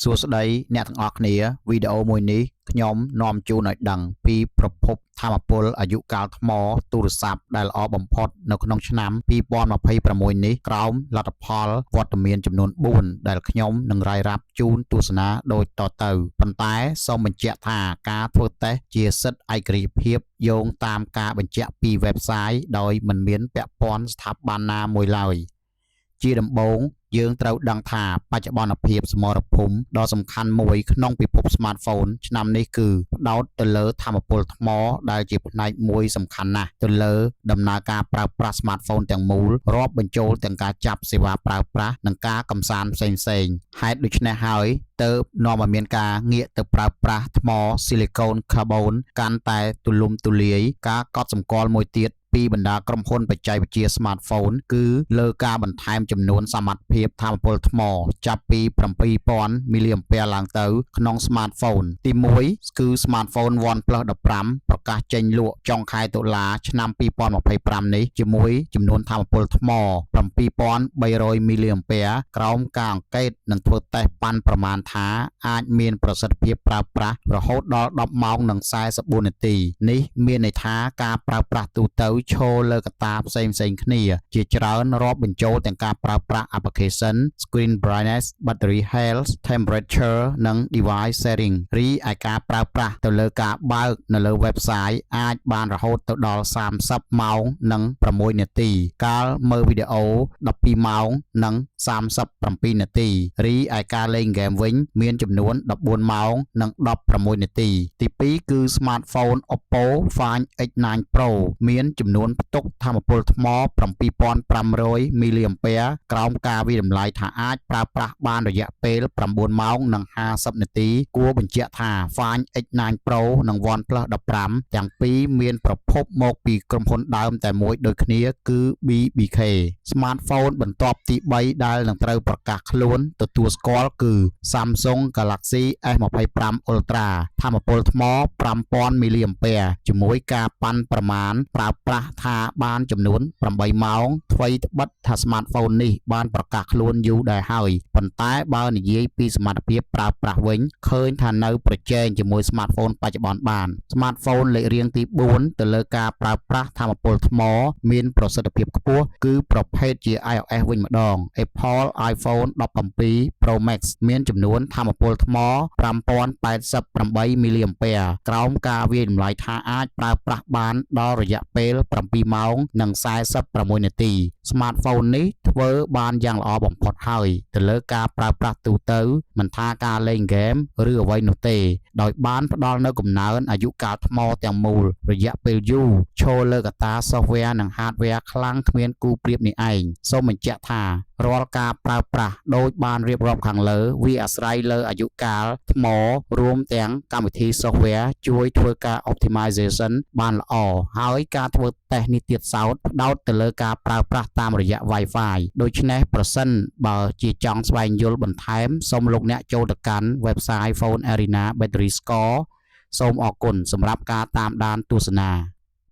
សួស្តីអ្នកទាំងអស់គ្នាវីដេអូមួយនេះខ្ញុំនាំជូនឲ្យដឹងពីប្រភពថាមពលអាយុកាលថ្មទូរស័ព្ទដែលល្អបំផុតនៅក្នុងឆ្នាំ2026នេះក្រោមលទ្ធផលវត្តមានចំនួន4ដែលខ្ញុំនឹងរាយរាប់ជូនទស្សនាដូចតទៅប៉ុន្តែសូមបញ្ជាក់ថាការធ្វើតេស្តជាសិទ្ធិឯករាជ្យភាពយោងតាមការបញ្ជាក់ពី website ដោយមិនមានពាក់ព័ន្ធស្ថាប័នណាមួយឡើយជាដំបូងយើងត្រូវដឹងថាបច្ចុប្បន្នភាពសមរភូមិដ៏សំខាន់មួយក្នុងពិភព Smartphone ឆ្នាំនេះគឺផ្ដោតទៅលើថាមពលថ្មដែលជាផ្នែកមួយសំខាន់ណាស់ទៅលើដំណើរការប្រើប្រាស់ Smartphone ទាំងមូលរាប់បញ្ចូលទាំងការចាប់សេវាប្រើប្រាស់និងការកម្សាន្តផ្សេងៗហេតុដូច្នេះហើយទើបនាំឲ្យមានការងាកទៅប្រើប្រាស់ថ្ម Silicon Carbon កាន់តែទូលំទូលាយការកត់សម្គាល់មួយទៀតពីបណ្ដាក្រុមហ៊ុនបច្ចេកវិទ្យា Smartphone គឺលើការបន្ថែមចំនួនសមត្ថភាពថាមពលថ្មចាប់ពី 7000 មីលីអាំពែឡើងទៅក្នុង Smartphone ទី1គឺ Smartphone OnePlus 15ប្រកាសចេញលក់ចុងខែតុលាឆ្នាំ2025នេះជាមួយចំនួនថាមពលថ្ម 7300 មីលីអាំពែក្រោមការអង្កេតនិងធ្វើតេស្តប៉ាន់ប្រមាណថាអាចមានប្រសិទ្ធភាពប្រើប្រាស់រហូតដល់10ម៉ោងនិង44នាទីនេះមានន័យថាការប្រើប្រាស់ទូទៅឈរលើកត្តាផ្សេងៗគ្នាជាច្រើនរាប់បញ្ចូលទាំងការប្រើប្រាស់ application screen brightness battery health temperature និង device setting រីឯការប្រើប្រាស់ទៅលើការបើកនៅលើ website អាចបានរហូតទៅដល់30ម៉ោងនិង6នាទីកាលមើលវីដេអូ12ម៉ោងនិង37នាទីរីឯការលេងហ្គេមវិញមានចំនួន14ម៉ោងនិង16នាទីទី2គឺ smartphone Oppo Find X9 Pro មានចំនួនផ្ទុកថាមពលថ្ម 7500 មីលីអាំពែក្រោមការវិតម្លៃថាអាចប្រើប្រាស់បានរយៈពេល9ម៉ោងនិង50នាទីគួរបញ្ជាក់ថា Find X9 Pro និង OnePlus 15ទាំងពីរមានប្រភពមកពីក្រុមហ៊ុនដើមតែមួយដូចគ្នាគឺ BBK Smartphone បន្ទាប់ទី3ដែលនឹងត្រូវប្រកាសខ្លួនទទួលស្គាល់គឺ Samsung Galaxy S25 Ultra ថាមពលថ្ម 5000 មីលីអាំពែជាមួយការប៉ាន់ប្រមាណប្រើប្រាស់ថាបានចំនួន8ម៉ោងថ្មីត្បិតថា Smartphone នេះបានប្រកាសខ្លួនយូរដែរហើយប៉ុន្តែបើនិយាយពីសមត្ថភាពប្រើប្រាស់វិញឃើញថានៅប្រជែងជាមួយ Smartphone បច្ចុប្បន្នបាន Smartphone លេខរៀងទី4ទៅលើការប្រើប្រាស់ថាមពលថ្មមានប្រសិទ្ធភាពខ្ពស់គឺប្រភេទជា iOS វិញម្ដង Apple iPhone 17 Pro Max មានចំនួនថាមពលថ្ម 5088 មីលីអាំពែក្រោមការវាយតម្លៃថាអាចប្រើប្រាស់បានដល់រយៈពេល7ម៉ោងនិង46នាទី Smartphone នេះធ្វើបានយ៉ាងល្អបំផុតហើយទៅលើការប្រើប្រាស់ទូទៅមិនថាការលេងហ្គេមឬអ្វីនោះទេដោយបានផ្ដល់នូវកំណើនអាយុកាលថ្មទាំងមូលរយៈពេលយូរឈរលើកត្តា Software និង Hardware ខ្លាំងគ្មានគូប្រៀបនេះឯងសូមបញ្ជាក់ថារាល់ការប្រើប្រាស់ដូចបានរៀបរាប់ខាងលើវាអាស្រ័យលើអាយុកាលថ្មរួមទាំងកម្មវិធី Software ជួយធ្វើការ Optimization បានល្អហើយការធ្វើតេស្តនេះទៀតសោតផ្ដោតទៅលើការប្រើប្រាស់តាមរយៈ Wi-Fi ដូច្នេះប្រសិនបើជាចង់ស្វែងយល់បន្ថែមសូមលោកអ្នកចូលទៅកាន់ website Phone Arena Battery Score សូមអរគុណសម្រាប់ការតាមដានទស្សនា